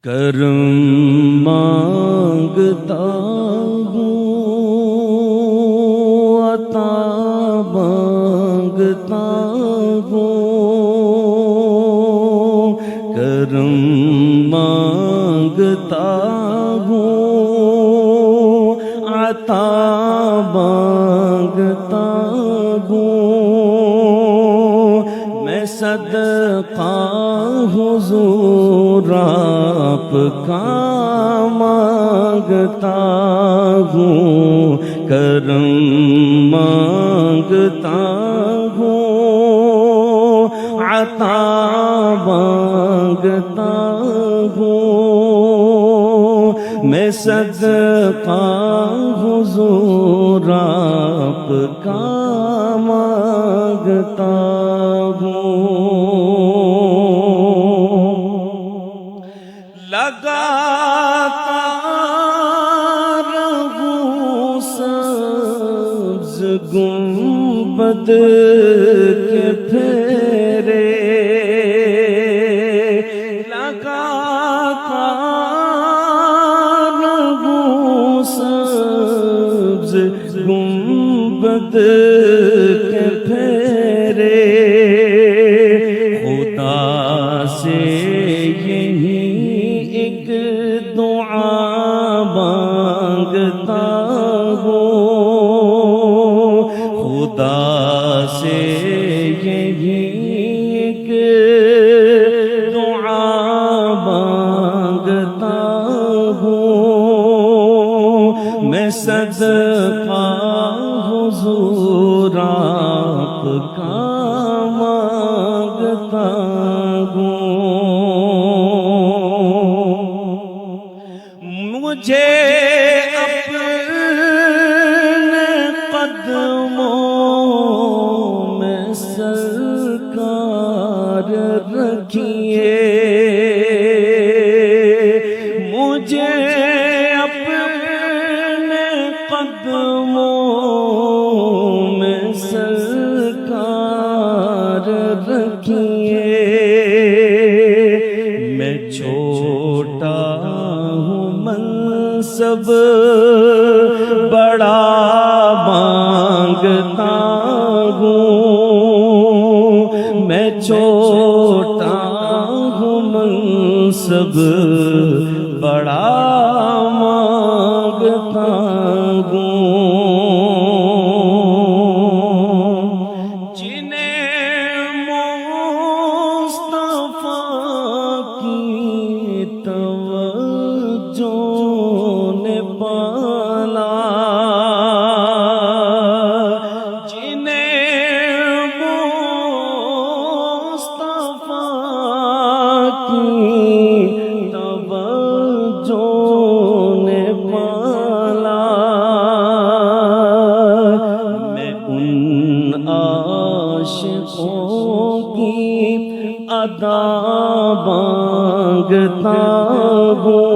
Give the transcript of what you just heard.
کرم مانگتا ہوں، عطا مانگتا ہوں، کرم مانگتا ہوں، عطا مانگتا ہوں، میں صدقہ حضور آپ کا مانگتا ہوں، کرم مانگتا ہوں، عطا مانگتا ہوں، میں صدقہ حضور آپ کا مانگتا ہوں۔ لگاتا رہوں سبز گنبد کے پھیرے، لگاتا رہوں سبز گنبد کے پھیرے، خدا سے ایک دعا مانگتا ہوں، خدا سے یہی ایک دعا مانگتا ہوں، میں صدقہ حضور آپ کا مانگتا ہوں۔ مجھے اپنے قدموں میں سرکار رکھیے، مجھے اپنے قدموں میں سرکار رکھیے، میں چھوٹا منصب بڑا مانگتا ہوں، میں چھوٹا ہوں منصب بڑا مانگتا ہوں، جنہیں مصطفیٰ کی توجہ نے پالا، جنہیں مصطفیٰ کی توجہ نے پالا، میں ان عاشقوں کی ادا مانگتا ہوں،